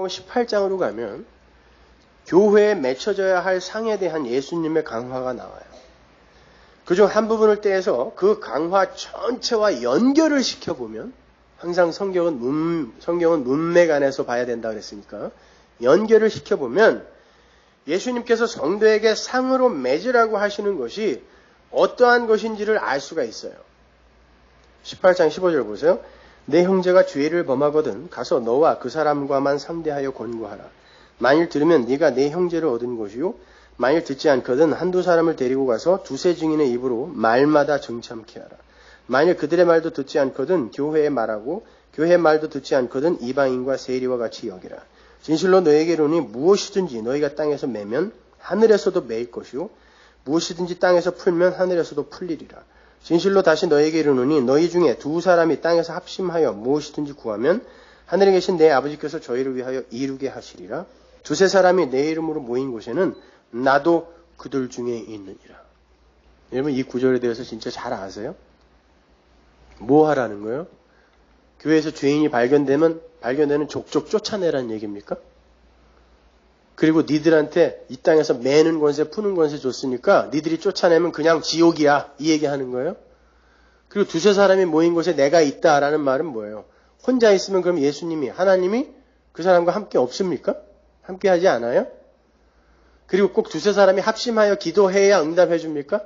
18장으로 가면 교회에 맺혀져야 할 상에 대한 예수님의 강화가 나와요. 그중 한 부분을 떼서 그 강화 전체와 연결을 시켜보면, 항상 성경은 문맥 안에서 봐야 된다 그랬으니까 연결을 시켜보면 예수님께서 성도에게 상으로 맺으라고 하시는 것이 어떠한 것인지를 알 수가 있어요. 18장 15절 보세요. 내 형제가 죄를 범하거든 가서 너와 그 사람과만 상대하여 권고하라. 만일 들으면 네가 내 형제를 얻은 것이요, 만일 듣지 않거든 한두 사람을 데리고 가서 두세 증인의 입으로 말마다 정참케 하라. 만일 그들의 말도 듣지 않거든 교회에 말하고, 교회의 말도 듣지 않거든 이방인과 세리와 같이 여기라. 진실로 너에게 이르노니 무엇이든지 너희가 땅에서 매면 하늘에서도 매일 것이요, 무엇이든지 땅에서 풀면 하늘에서도 풀리리라. 진실로 다시 너에게 이르노니 너희 중에 두 사람이 땅에서 합심하여 무엇이든지 구하면 하늘에 계신 내 아버지께서 저희를 위하여 이루게 하시리라. 두세 사람이 내 이름으로 모인 곳에는 나도 그들 중에 있느니라. 여러분, 이 구절에 대해서 진짜 잘 아세요? 뭐 하라는 거예요? 교회에서 죄인이 발견되는 족족 쫓아내라는 얘기입니까? 그리고 니들한테 이 땅에서 매는 권세, 푸는 권세 줬으니까 니들이 쫓아내면 그냥 지옥이야, 이 얘기하는 거예요? 그리고 두세 사람이 모인 곳에 내가 있다라는 말은 뭐예요? 혼자 있으면 그럼 예수님이, 하나님이 그 사람과 함께 없습니까? 함께 하지 않아요? 그리고 꼭 두세 사람이 합심하여 기도해야 응답해 줍니까?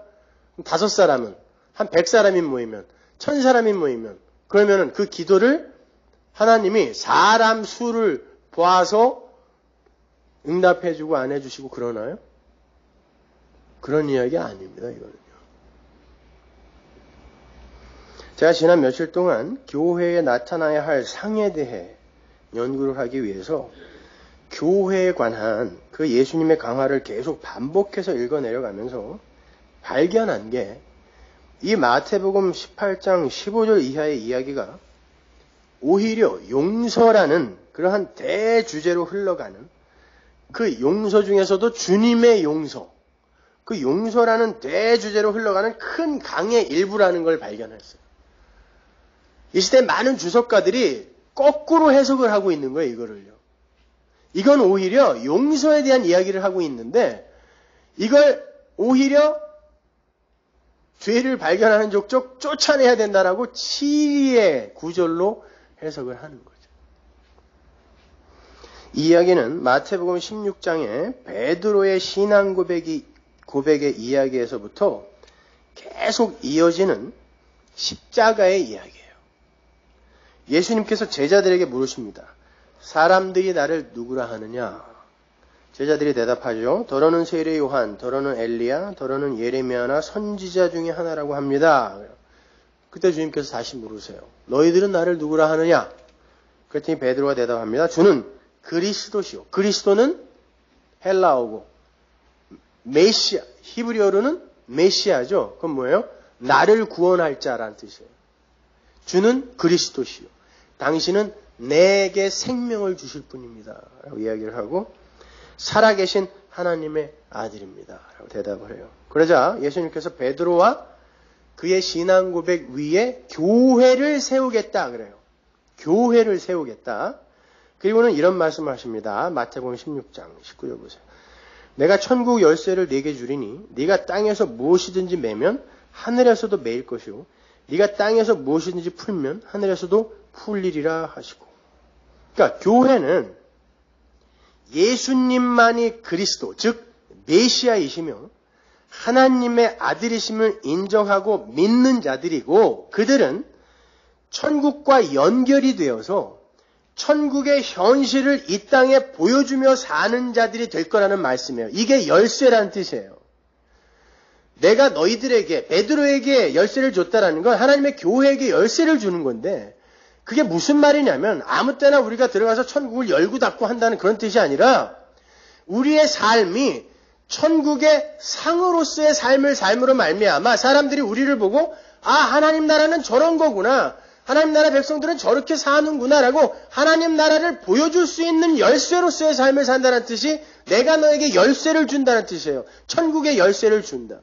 다섯 사람은, 한 100사람이 모이면, 1000사람이 모이면, 그러면은 그 기도를 하나님이 사람 수를 보아서 응답해 주고 안 해 주시고 그러나요? 그런 이야기 아닙니다, 이거는요. 제가 지난 며칠 동안 교회에 나타나야 할 상에 대해 연구를 하기 위해서 교회에 관한 그 예수님의 강화를 계속 반복해서 읽어내려가면서 발견한 게, 이 마태복음 18장 15절 이하의 이야기가 오히려 용서라는 그러한 대주제로 흘러가는, 그 용서 중에서도 주님의 용서, 그 용서라는 대주제로 흘러가는 큰 강의 일부라는 걸 발견했어요. 이 시대 많은 주석가들이 거꾸로 해석을 하고 있는 거예요, 이거를요. 이건 오히려 용서에 대한 이야기를 하고 있는데, 이걸 오히려 죄를 발견하는 족족 쫓아내야 된다라고 치리의 구절로 해석을 하는 거죠. 이 이야기는 마태복음 16장의 베드로의 신앙 고백의 이야기에서부터 계속 이어지는 십자가의 이야기예요. 예수님께서 제자들에게 물으십니다. 사람들이 나를 누구라 하느냐? 제자들이 대답하죠. 더러는 세례 요한, 더러는 엘리야, 더러는 예레미야나 선지자 중에 하나라고 합니다. 그때 주님께서 다시 물으세요. 너희들은 나를 누구라 하느냐? 그랬더니 베드로가 대답합니다. 주는 그리스도시요. 그리스도는 헬라어고 메시아, 히브리어로는 메시아죠. 그건 뭐예요? 나를 구원할 자라는 뜻이에요. 주는 그리스도시요. 당신은 내게 생명을 주실 분입니다. 라고 이야기를 하고, 살아계신 하나님의 아들입니다. 라고 대답을 해요. 그러자 예수님께서 베드로와 그의 신앙 고백 위에 교회를 세우겠다 그래요. 교회를 세우겠다. 그리고는 이런 말씀을 하십니다. 마태복음 16장 19절 보세요. 내가 천국 열쇠를 네게 주리니 네가 땅에서 무엇이든지 매면 하늘에서도 매일 것이요, 네가 땅에서 무엇이든지 풀면 하늘에서도 풀리리라 하시고. 그러니까 교회는 예수님만이 그리스도, 즉 메시아이시며 하나님의 아들이심을 인정하고 믿는 자들이고, 그들은 천국과 연결이 되어서 천국의 현실을 이 땅에 보여주며 사는 자들이 될 거라는 말씀이에요. 이게 열쇠라는 뜻이에요. 내가 너희들에게, 베드로에게 열쇠를 줬다라는 건 하나님의 교회에게 열쇠를 주는 건데, 그게 무슨 말이냐면 아무 때나 우리가 들어가서 천국을 열고 닫고 한다는 그런 뜻이 아니라, 우리의 삶이 천국의 상으로서의 삶으로 말미암아 사람들이 우리를 보고, 아, 하나님 나라는 저런 거구나, 하나님 나라 백성들은 저렇게 사는구나라고 하나님 나라를 보여줄 수 있는 열쇠로서의 삶을 산다는 뜻이, 내가 너에게 열쇠를 준다는 뜻이에요. 천국의 열쇠를 준다.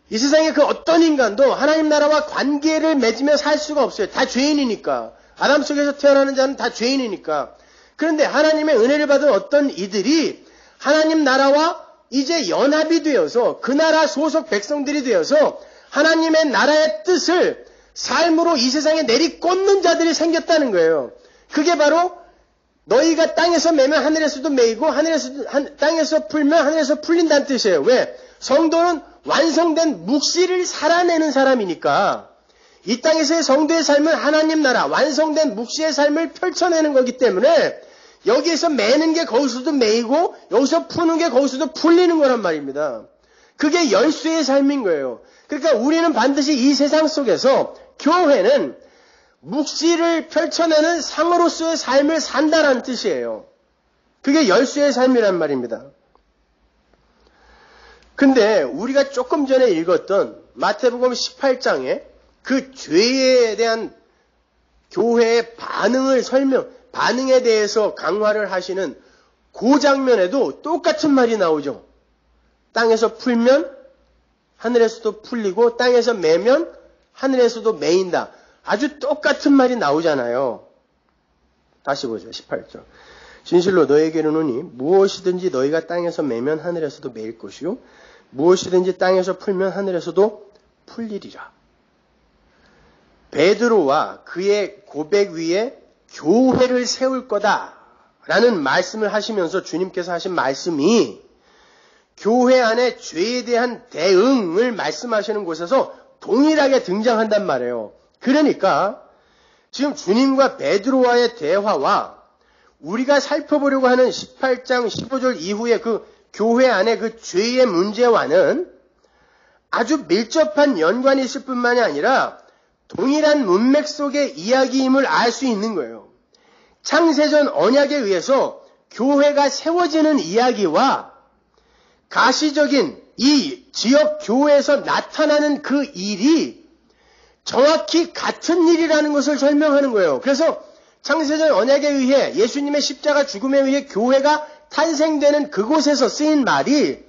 이 세상에 그 어떤 인간도 하나님 나라와 관계를 맺으며 살 수가 없어요. 다 죄인이니까. 아담 속에서 태어나는 자는 다 죄인이니까. 그런데 하나님의 은혜를 받은 어떤 이들이 하나님 나라와 이제 연합이 되어서 그 나라 소속 백성들이 되어서 하나님의 나라의 뜻을 삶으로 이 세상에 내리꽂는 자들이 생겼다는 거예요. 그게 바로 너희가 땅에서 매면 하늘에서도 매이고 땅에서 풀면 하늘에서 풀린다는 뜻이에요. 왜? 성도는 완성된 묵시를 살아내는 사람이니까 이 땅에서의 성도의 삶은 하나님 나라 완성된 묵시의 삶을 펼쳐내는 거기 때문에 여기에서 매는 게 거기서도 매이고 여기서 푸는 게 거기서도 풀리는 거란 말입니다. 그게 열쇠의 삶인 거예요. 그러니까 우리는 반드시 이 세상 속에서 교회는 묵시를 펼쳐내는 상으로서의 삶을 산다는 뜻이에요. 그게 열쇠의 삶이란 말입니다. 근데 우리가 조금 전에 읽었던 마태복음 18장에 그 죄에 대한 교회의 반응에 대해서 강화를 하시는 그 장면에도 똑같은 말이 나오죠. 땅에서 풀면 하늘에서도 풀리고 땅에서 매면 하늘에서도 매인다. 아주 똑같은 말이 나오잖아요. 다시 보죠. 18절. 진실로 너에게 이르노니 무엇이든지 너희가 땅에서 매면 하늘에서도 매일 것이요 무엇이든지 땅에서 풀면 하늘에서도 풀리리라. 베드로와 그의 고백 위에 교회를 세울 거다라는 말씀을 하시면서 주님께서 하신 말씀이 교회 안에 죄에 대한 대응을 말씀하시는 곳에서 동일하게 등장한단 말이에요. 그러니까 지금 주님과 베드로와의 대화와 우리가 살펴보려고 하는 18장 15절 이후에 그 교회 안에 그 죄의 문제와는 아주 밀접한 연관이 있을 뿐만이 아니라 동일한 문맥 속의 이야기임을 알 수 있는 거예요. 창세전 언약에 의해서 교회가 세워지는 이야기와 가시적인 이 지역 교회에서 나타나는 그 일이 정확히 같은 일이라는 것을 설명하는 거예요. 그래서 창세전 언약에 의해 예수님의 십자가 죽음에 의해 교회가 탄생되는 그곳에서 쓰인 말이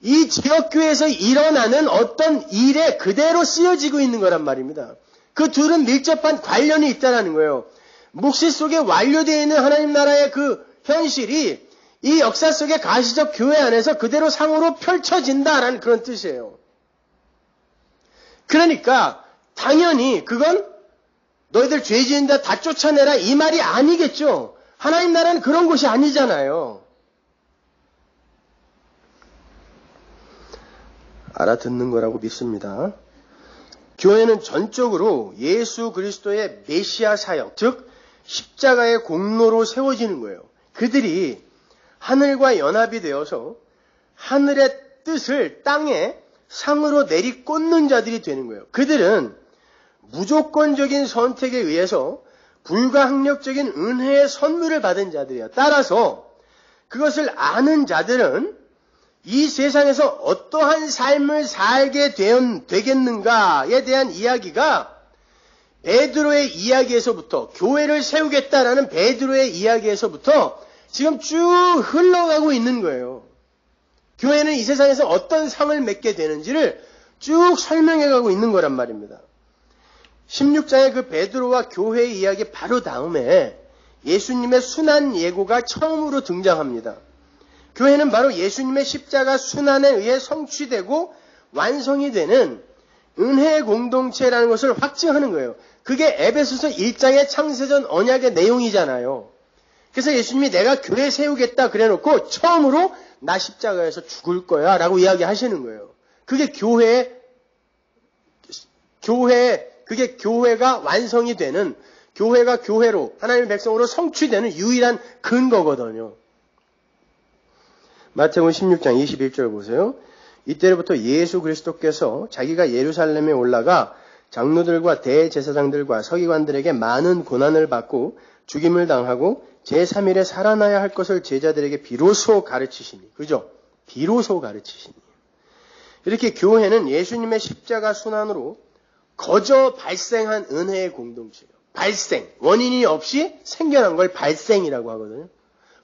이 지역교회에서 일어나는 어떤 일에 그대로 쓰여지고 있는 거란 말입니다. 그 둘은 밀접한 관련이 있다는 거예요. 묵시 속에 완료되어 있는 하나님 나라의 그 현실이 이 역사 속의 가시적 교회 안에서 그대로 상으로 펼쳐진다라는 그런 뜻이에요. 그러니까 당연히 그건 너희들 죄 지은다 다 쫓아내라 이 말이 아니겠죠. 하나님 나라는 그런 곳이 아니잖아요. 알아듣는 거라고 믿습니다. 교회는 전적으로 예수 그리스도의 메시아 사역, 즉 십자가의 공로로 세워지는 거예요. 그들이 하늘과 연합이 되어서 하늘의 뜻을 땅에 상으로 내리꽂는 자들이 되는 거예요. 그들은 무조건적인 선택에 의해서 불가항력적인 은혜의 선물을 받은 자들이에요. 따라서 그것을 아는 자들은 이 세상에서 어떠한 삶을 살게 되겠는가에 대한 이야기가 베드로의 이야기에서부터 교회를 세우겠다라는 베드로의 이야기에서부터 지금 쭉 흘러가고 있는 거예요. 교회는 이 세상에서 어떤 상을 맺게 되는지를 쭉 설명해가고 있는 거란 말입니다. 16장의 그 베드로와 교회의 이야기 바로 다음에 예수님의 순환 예고가 처음으로 등장합니다. 교회는 바로 예수님의 십자가 순환에 의해 성취되고 완성이 되는 은혜의 공동체라는 것을 확증하는 거예요. 그게 에베소서 1장의 창세전 언약의 내용이잖아요. 그래서 예수님이 내가 교회 세우겠다 그래놓고 처음으로 나 십자가에서 죽을 거야 라고 이야기하시는 거예요. 그게 그게 교회가 완성이 되는, 교회가 교회로 하나님의 백성으로 성취되는 유일한 근거거든요. 마태복음 16장 21절 보세요. 이때로부터 예수 그리스도께서 자기가 예루살렘에 올라가 장로들과 대제사장들과 서기관들에게 많은 고난을 받고 죽임을 당하고 제3일에 살아나야 할 것을 제자들에게 비로소 가르치시니. 그죠? 비로소 가르치시니. 이렇게 교회는 예수님의 십자가 순환으로 거저 발생한 은혜의 공동체예요. 발생. 원인이 없이 생겨난 걸 발생이라고 하거든요.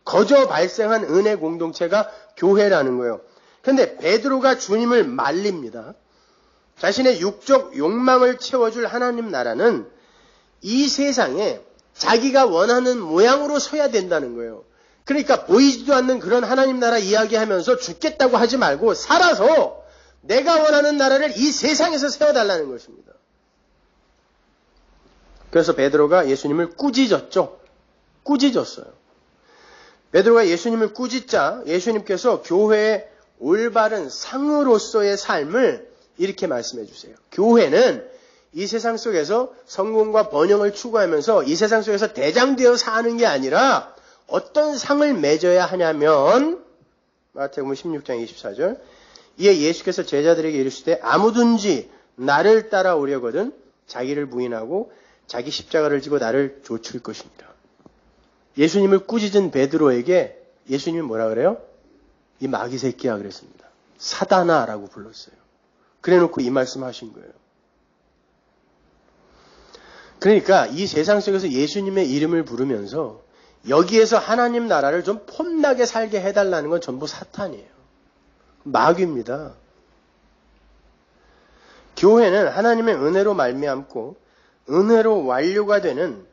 거저 발생한 은혜 공동체가 교회라는 거예요. 그런데 베드로가 주님을 말립니다. 자신의 육적 욕망을 채워줄 하나님 나라는 이 세상에 자기가 원하는 모양으로 서야 된다는 거예요. 그러니까 보이지도 않는 그런 하나님 나라 이야기하면서 죽겠다고 하지 말고 살아서 내가 원하는 나라를 이 세상에서 세워달라는 것입니다. 그래서 베드로가 예수님을 꾸짖었죠. 꾸짖었어요. 베드로가 예수님을 꾸짖자 예수님께서 교회의 올바른 상으로서의 삶을 이렇게 말씀해 주세요. 교회는 이 세상 속에서 성공과 번영을 추구하면서 이 세상 속에서 대장되어 사는 게 아니라 어떤 상을 맺어야 하냐면 마태복음 16장 24절 이에 예수께서 제자들에게 이르시되 아무든지 나를 따라오려거든 자기를 부인하고 자기 십자가를 지고 나를 좇을 것이니라. 예수님을 꾸짖은 베드로에게 예수님이 뭐라 그래요? 이 마귀 새끼야 그랬습니다. 사단아라고 불렀어요. 그래놓고 이 말씀하신 거예요. 그러니까 이 세상 속에서 예수님의 이름을 부르면서 여기에서 하나님 나라를 좀 폼나게 살게 해달라는 건 전부 사탄이에요. 마귀입니다. 교회는 하나님의 은혜로 말미암고 은혜로 완료가 되는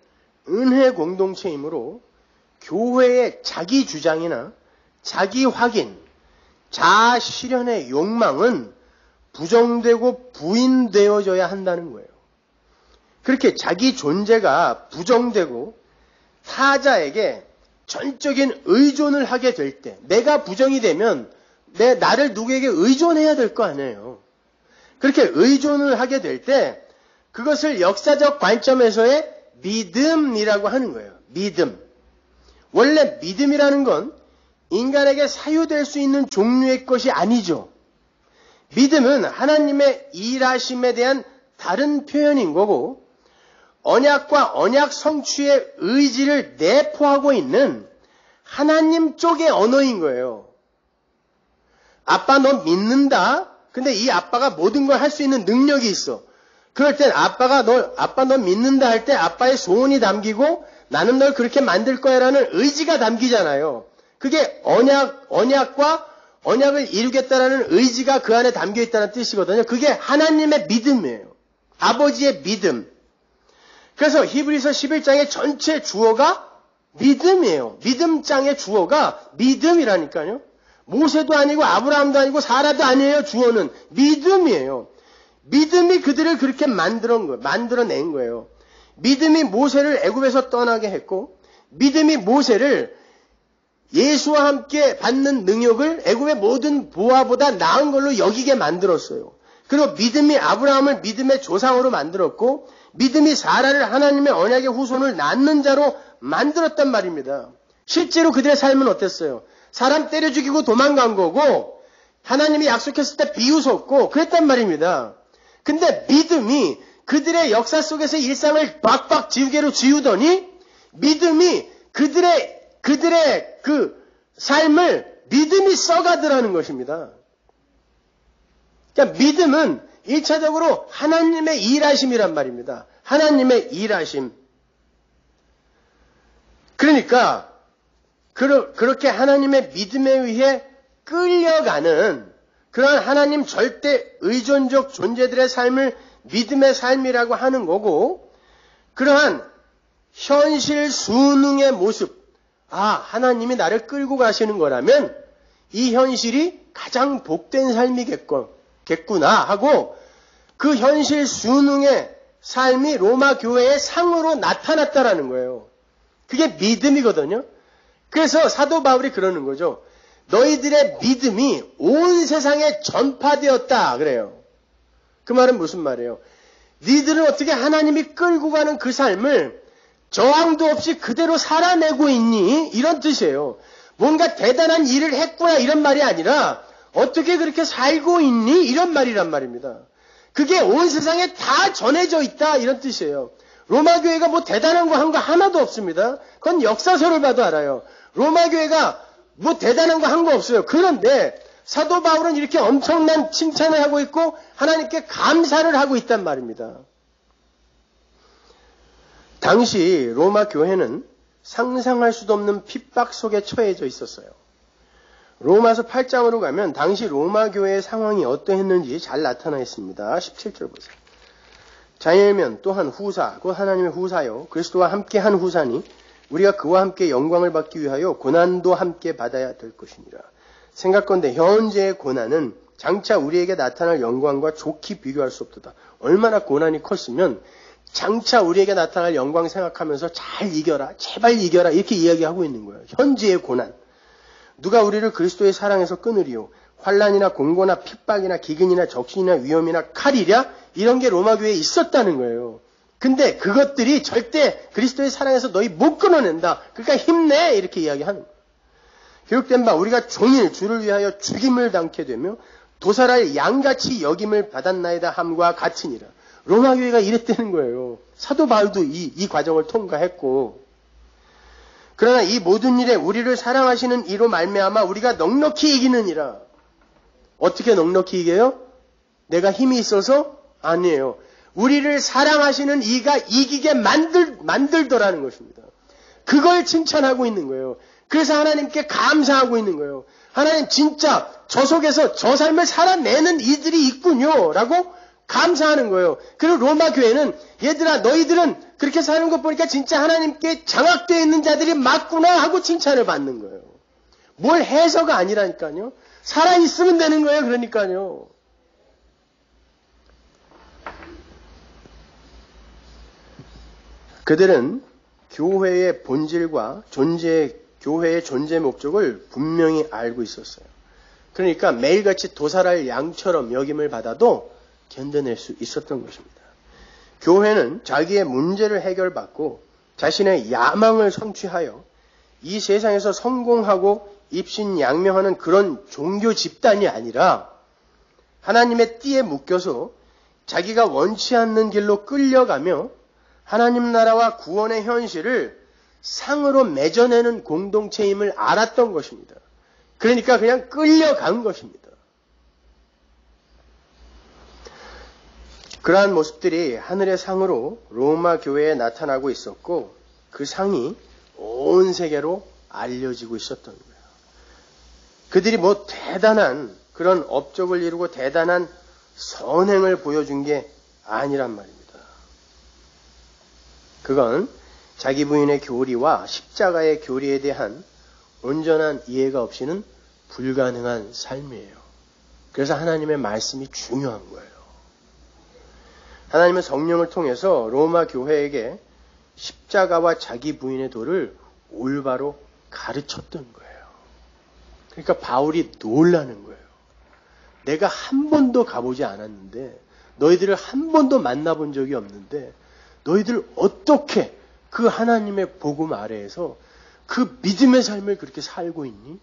은혜 공동체이므로 교회의 자기 주장이나 자기 확인, 자아 실현의 욕망은 부정되고 부인되어져야 한다는 거예요. 그렇게 자기 존재가 부정되고 타자에게 전적인 의존을 하게 될 때, 내가 부정이 되면 나를 누구에게 의존해야 될 거 아니에요. 그렇게 의존을 하게 될 때 그것을 역사적 관점에서의 믿음이라고 하는 거예요. 믿음. 원래 믿음이라는 건 인간에게 사유될 수 있는 종류의 것이 아니죠. 믿음은 하나님의 일하심에 대한 다른 표현인 거고 언약과 언약 성취의 의지를 내포하고 있는 하나님 쪽의 언어인 거예요. 아빠 너 믿는다? 근데 이 아빠가 모든 걸 할 수 있는 능력이 있어. 그럴 땐 아빠 너 믿는다 할 때 아빠의 소원이 담기고 나는 널 그렇게 만들 거야 라는 의지가 담기잖아요. 그게 언약과 언약을 이루겠다라는 의지가 그 안에 담겨 있다는 뜻이거든요. 그게 하나님의 믿음이에요. 아버지의 믿음. 그래서 히브리서 11장의 전체 주어가 믿음이에요. 믿음장의 주어가 믿음이라니까요. 모세도 아니고 아브라함도 아니고 사라도 아니에요. 주어는 믿음이에요. 믿음이 그들을 그렇게 만들어낸 거예요. 믿음이 모세를 애굽에서 떠나게 했고 믿음이 모세를 예수와 함께 받는 능력을 애굽의 모든 보화보다 나은 걸로 여기게 만들었어요. 그리고 믿음이 아브라함을 믿음의 조상으로 만들었고 믿음이 사라를 하나님의 언약의 후손을 낳는 자로 만들었단 말입니다. 실제로 그들의 삶은 어땠어요? 사람 때려 죽이고 도망간 거고 하나님이 약속했을 때 비웃었고 그랬단 말입니다. 근데 믿음이 그들의 역사 속에서 일상을 박박 지우개로 지우더니 믿음이 그들의 그 삶을 믿음이 써가더라는 것입니다. 그러니까 믿음은 1차적으로 하나님의 일하심이란 말입니다. 하나님의 일하심. 그러니까 그렇게 하나님의 믿음에 의해 끌려가는 그런 하나님 절대 의존적 존재들의 삶을 믿음의 삶이라고 하는 거고 그러한 현실 순응의 모습 하나님이 나를 끌고 가시는 거라면 이 현실이 가장 복된 삶이겠구나 하고 그 현실 순응의 삶이 로마 교회의 상으로 나타났다라는 거예요. 그게 믿음이거든요. 그래서 사도 바울이 그러는 거죠. 너희들의 믿음이 온 세상에 전파되었다 그래요. 그 말은 무슨 말이에요? 너희들은 어떻게 하나님이 끌고 가는 그 삶을 저항도 없이 그대로 살아내고 있니? 이런 뜻이에요. 뭔가 대단한 일을 했구나 이런 말이 아니라 어떻게 그렇게 살고 있니? 이런 말이란 말입니다. 그게 온 세상에 다 전해져 있다 이런 뜻이에요. 로마 교회가 뭐 대단한 거 한 거 하나도 없습니다. 그건 역사서를 봐도 알아요. 로마 교회가 뭐 대단한 거 한 거 없어요. 그런데 사도 바울은 이렇게 엄청난 칭찬을 하고 있고 하나님께 감사를 하고 있단 말입니다. 당시 로마 교회는 상상할 수도 없는 핍박 속에 처해져 있었어요. 로마서 8장으로 가면 당시 로마 교회의 상황이 어떠했는지 잘 나타나 있습니다. 17절 보세요. 자녀면 또한 후사, 곧 하나님의 후사요. 그리스도와 함께 한 후사니 우리가 그와 함께 영광을 받기 위하여 고난도 함께 받아야 될 것이니라. 생각건대 현재의 고난은 장차 우리에게 나타날 영광과 좋게 비교할 수 없도다. 얼마나 고난이 컸으면 장차 우리에게 나타날 영광 생각하면서 잘 이겨라, 제발 이겨라 이렇게 이야기하고 있는 거예요. 현재의 고난. 누가 우리를 그리스도의 사랑에서 끊으리요? 환난이나 공고나 핍박이나 기근이나 적신이나 위험이나 칼이랴? 이런 게 로마 교회에 있었다는 거예요. 근데 그것들이 절대 그리스도의 사랑에서 너희 못 끊어낸다. 그러니까 힘내 이렇게 이야기하는 거예요. 기록된 바 우리가 종일 주를 위하여 죽임을 당케 되며 도살할 양같이 여김을 받았나이다 함과 같으니라. 로마 교회가 이랬다는 거예요. 사도 바울도 이 과정을 통과했고, 그러나 이 모든 일에 우리를 사랑하시는 이로 말미암아 우리가 넉넉히 이기느니라. 어떻게 넉넉히 이겨요? 내가 힘이 있어서? 아니에요. 우리를 사랑하시는 이가 이기게 만들더라는 것입니다. 그걸 칭찬하고 있는 거예요. 그래서 하나님께 감사하고 있는 거예요. 하나님 진짜 저 속에서 저 삶을 살아내는 이들이 있군요 라고 감사하는 거예요. 그리고 로마 교회는 얘들아 너희들은 그렇게 사는 것 보니까 진짜 하나님께 장악되어 있는 자들이 맞구나 하고 칭찬을 받는 거예요. 뭘 해서가 아니라니까요. 살아있으면 되는 거예요. 그러니까요. 그들은 교회의 본질과 교회의 존재 목적을 분명히 알고 있었어요. 그러니까 매일같이 도살할 양처럼 여김을 받아도 견뎌낼 수 있었던 것입니다. 교회는 자기의 문제를 해결받고 자신의 야망을 성취하여 이 세상에서 성공하고 입신양명하는 그런 종교 집단이 아니라 하나님의 띠에 묶여서 자기가 원치 않는 길로 끌려가며 하나님 나라와 구원의 현실을 상으로 맺어내는 공동체임을 알았던 것입니다. 그러니까 그냥 끌려간 것입니다. 그러한 모습들이 하늘의 상으로 로마 교회에 나타나고 있었고 그 상이 온 세계로 알려지고 있었던 거예요. 그들이 뭐 대단한 그런 업적을 이루고 대단한 선행을 보여준 게 아니란 말입니다. 그건 자기 부인의 교리와 십자가의 교리에 대한 온전한 이해가 없이는 불가능한 삶이에요. 그래서 하나님의 말씀이 중요한 거예요. 하나님의 성령을 통해서 로마 교회에게 십자가와 자기 부인의 도를 올바로 가르쳤던 거예요. 그러니까 바울이 놀라는 거예요. 내가 한 번도 가보지 않았는데 너희들을 한 번도 만나본 적이 없는데 너희들 어떻게 그 하나님의 복음 아래에서 그 믿음의 삶을 그렇게 살고 있니?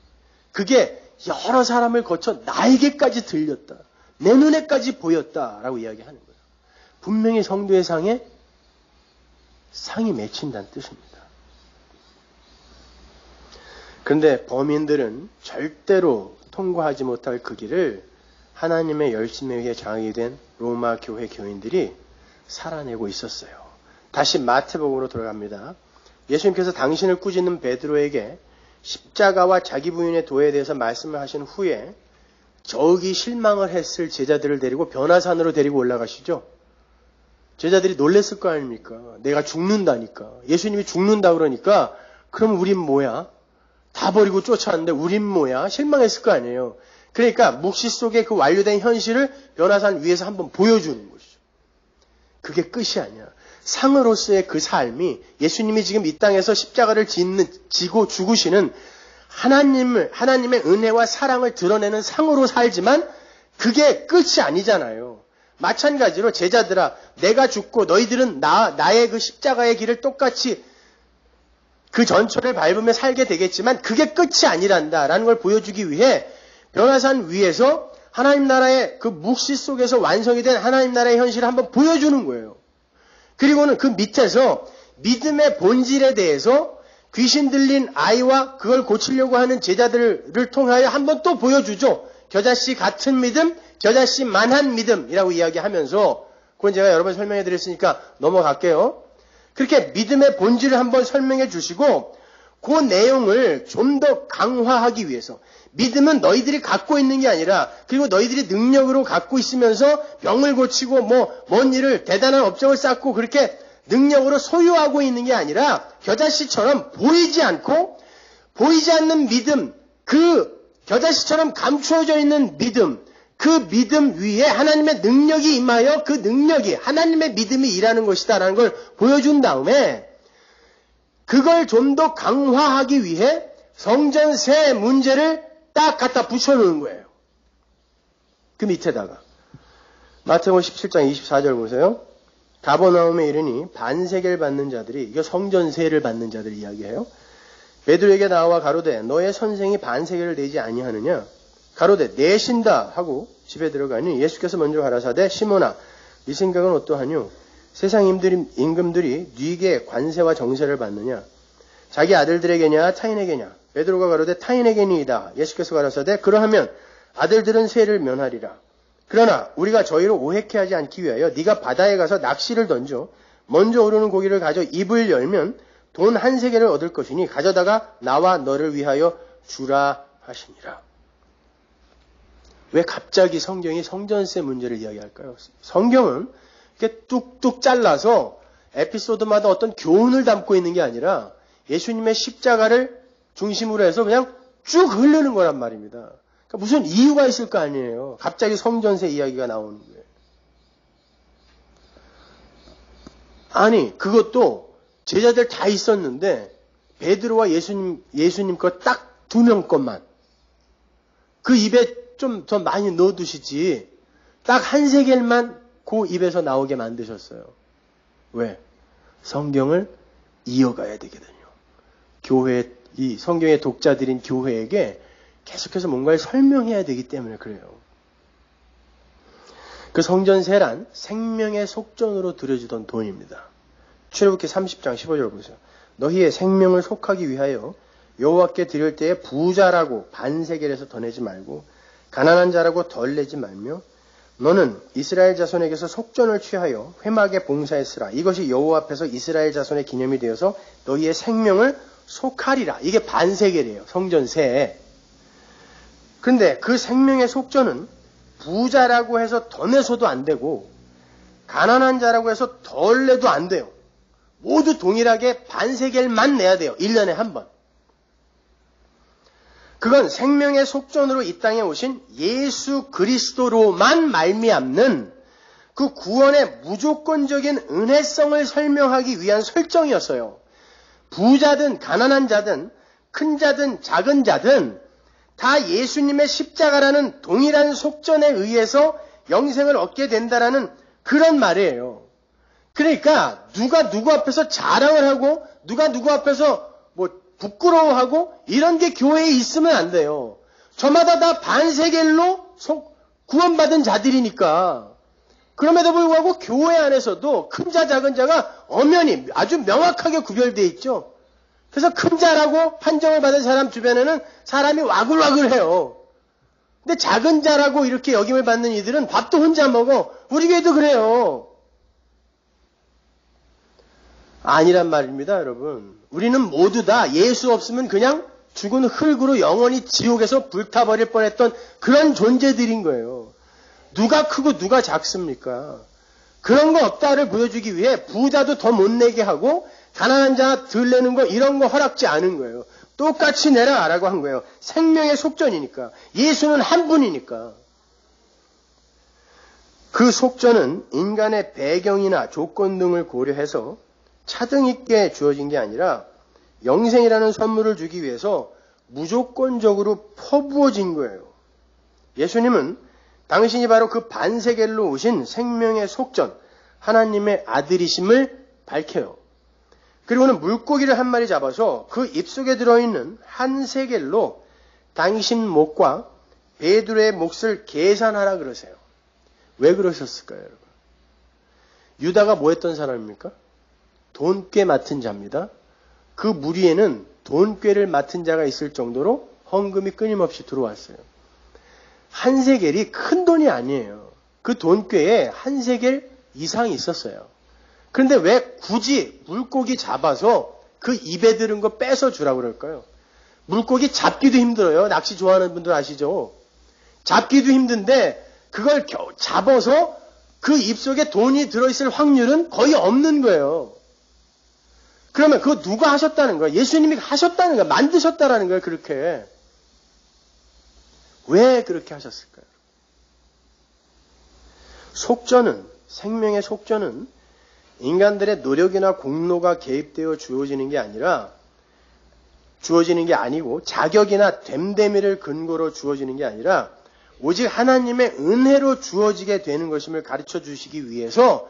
그게 여러 사람을 거쳐 나에게까지 들렸다. 내 눈에까지 보였다라고 이야기하는 거예요. 분명히 성도의 상에 상이 맺힌다는 뜻입니다. 그런데 범인들은 절대로 통과하지 못할 그 길을 하나님의 열심에 의해 장악이 된 로마 교회 교인들이 살아내고 있었어요. 다시 마태복음으로 돌아갑니다. 예수님께서 당신을 꾸짖는 베드로에게 십자가와 자기 부인의 도에 대해서 말씀을 하신 후에 저기 실망을 했을 제자들을 데리고 변화산으로 데리고 올라가시죠. 제자들이 놀랬을 거 아닙니까? 내가 죽는다니까. 예수님이 죽는다 그러니까 그럼 우린 뭐야? 다 버리고 쫓아왔는데 우린 뭐야? 실망했을 거 아니에요. 그러니까 묵시 속에 그 완료된 현실을 변화산 위에서 한번 보여주는 것이죠. 그게 끝이 아니야. 상으로서의 그 삶이 예수님이 지금 이 땅에서 십자가를 지고 죽으시는 하나님의 은혜와 사랑을 드러내는 상으로 살지만 그게 끝이 아니잖아요. 마찬가지로 제자들아 내가 죽고 너희들은 나의 그 십자가의 길을 똑같이 그 전철을 밟으며 살게 되겠지만 그게 끝이 아니란다라는 걸 보여주기 위해 변화산 위에서 하나님 나라의 그 묵시 속에서 완성이 된 하나님 나라의 현실을 한번 보여주는 거예요. 그리고는 그 밑에서 믿음의 본질에 대해서 귀신 들린 아이와 그걸 고치려고 하는 제자들을 통하여 한번 또 보여주죠. 겨자씨 같은 믿음, 겨자씨만한 믿음이라고 이야기하면서 그건 제가 여러 번 설명해 드렸으니까 넘어갈게요. 그렇게 믿음의 본질을 한번 설명해 주시고 그 내용을 좀 더 강화하기 위해서 믿음은 너희들이 갖고 있는 게 아니라 그리고 너희들이 능력으로 갖고 있으면서 병을 고치고 먼 일을 대단한 업적을 쌓고 그렇게 능력으로 소유하고 있는 게 아니라 겨자씨처럼 보이지 않고 보이지 않는 믿음, 그 겨자씨처럼 감추어져 있는 믿음, 그 믿음 위에 하나님의 능력이 임하여 그 능력이 하나님의 믿음이 일하는 것이다라는 걸 보여준 다음에 그걸 좀 더 강화하기 위해 성전세 문제를 딱 갖다 붙여놓은 거예요. 그 밑에다가 마태복음 17장 24절 보세요. 가버나움에 이르니 반세계를 받는 자들이, 이거 성전세를 받는 자들 이야기해요. 베드로에게 나와 가로되 너의 선생이 반세계를 내지 아니하느냐? 가로되 내신다 하고 집에 들어가니 예수께서 먼저 가라사대 시몬아 네 생각은 어떠하뇨? 세상 임금들이 네게 관세와 정세를 받느냐? 자기 아들들에게냐 타인에게냐? 베드로가 가로되 타인에게니이다. 예수께서 가라사대 그러하면 아들들은 세를 면하리라. 그러나 우리가 저희를 오해케 하지 않기 위하여 네가 바다에 가서 낚시를 던져 먼저 오르는 고기를 가져 입을 열면 돈 1세겔을 얻을 것이니 가져다가 나와 너를 위하여 주라 하시니라. 왜 갑자기 성경이 성전세 문제를 이야기할까요? 성경은 이렇게 뚝뚝 잘라서 에피소드마다 어떤 교훈을 담고 있는 게 아니라 예수님의 십자가를 중심으로 해서 그냥 쭉 흐르는 거란 말입니다. 그러니까 무슨 이유가 있을 거 아니에요. 갑자기 성전세 이야기가 나오는 거예요. 아니, 그것도 제자들 다 있었는데 베드로와 예수님 거 딱 2명 것만 그 입에 좀 더 많이 넣어두시지 딱 1세겔만 그 입에서 나오게 만드셨어요. 왜? 성경을 이어가야 되거든요. 교회, 이 성경의 독자들인 교회에게 계속해서 뭔가를 설명해야 되기 때문에 그래요. 그 성전세란 생명의 속전으로 들여주던 돈입니다. 출애굽기 30장 15절 보세요. 너희의 생명을 속하기 위하여 여호와께 드릴 때에 부자라고 반세겔에서 더 내지 말고 가난한 자라고 덜 내지 말며 너는 이스라엘 자손에게서 속전을 취하여 회막에 봉사했으라. 이것이 여호와 앞에서 이스라엘 자손의 기념이 되어서 너희의 생명을 속하리라. 이게 반세겔이에요. 성전세. 그런데 그 생명의 속전은 부자라고 해서 더 내서도 안 되고 가난한 자라고 해서 덜 내도 안 돼요. 모두 동일하게 반세겔만 내야 돼요. 1년에 한 번. 그건 생명의 속전으로 이 땅에 오신 예수 그리스도로만 말미암는 그 구원의 무조건적인 은혜성을 설명하기 위한 설정이었어요. 부자든 가난한 자든 큰 자든 작은 자든 다 예수님의 십자가라는 동일한 속전에 의해서 영생을 얻게 된다라는 그런 말이에요. 그러니까 누가 누구 앞에서 자랑을 하고 누가 누구 앞에서 부끄러워하고 이런 게 교회에 있으면 안 돼요. 저마다 다 반세겔로 구원받은 자들이니까. 그럼에도 불구하고 교회 안에서도 큰 자 작은 자가 엄연히 아주 명확하게 구별되어 있죠. 그래서 큰 자라고 판정을 받은 사람 주변에는 사람이 와글와글해요. 근데 작은 자라고 이렇게 여김을 받는 이들은 밥도 혼자 먹어. 우리 교회도 그래요. 아니란 말입니다, 여러분. 우리는 모두 다 예수 없으면 그냥 죽은 흙으로 영원히 지옥에서 불타버릴 뻔했던 그런 존재들인 거예요. 누가 크고 누가 작습니까? 그런 거 없다를 보여주기 위해 부자도 더 못 내게 하고 가난한 자 덜 내는 거 이런 거 허락지 않은 거예요. 똑같이 내라 라고 한 거예요. 생명의 속전이니까. 예수는 한 분이니까. 그 속전은 인간의 배경이나 조건 등을 고려해서 차등 있게 주어진 게 아니라 영생이라는 선물을 주기 위해서 무조건적으로 퍼부어진 거예요. 예수님은 당신이 바로 그 반세겔로 오신 생명의 속전, 하나님의 아들이심을 밝혀요. 그리고는 물고기를 한 마리 잡아서 그 입속에 들어있는 1세겔로 당신 목과 베드로의 몫을 계산하라 그러세요. 왜 그러셨을까요, 여러분? 유다가 뭐 했던 사람입니까? 돈꾀 맡은 자입니다. 그 무리에는 돈꾀를 맡은 자가 있을 정도로 헌금이 끊임없이 들어왔어요. 1세겔이 큰 돈이 아니에요. 그 돈꾀에 1세겔 이상이 있었어요. 그런데 왜 굳이 물고기 잡아서 그 입에 들은 거 뺏어 주라고 그럴까요? 물고기 잡기도 힘들어요. 낚시 좋아하는 분들 아시죠? 잡기도 힘든데 그걸 잡아서 그 입속에 돈이 들어있을 확률은 거의 없는 거예요. 그러면 그거 누가 하셨다는 거예요? 예수님이 하셨다는 거예요. 만드셨다라는 거예요. 그렇게. 왜 그렇게 하셨을까요? 속전은, 생명의 속전은 인간들의 노력이나 공로가 개입되어 주어지는 게 아니고 자격이나 됨됨이를 근거로 주어지는 게 아니라 오직 하나님의 은혜로 주어지게 되는 것임을 가르쳐 주시기 위해서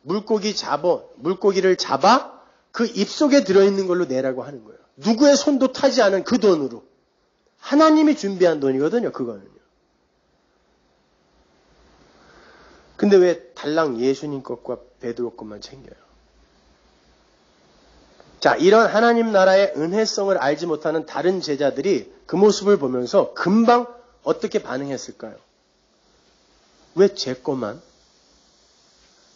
물고기를 잡아 그 입속에 들어있는 걸로 내라고 하는 거예요. 누구의 손도 타지 않은 그 돈으로. 하나님이 준비한 돈이거든요, 그거는요. 근데 왜 달랑 예수님 것과 베드로 것만 챙겨요? 자, 이런 하나님 나라의 은혜성을 알지 못하는 다른 제자들이 그 모습을 보면서 금방 어떻게 반응했을까요? 왜 제 것만?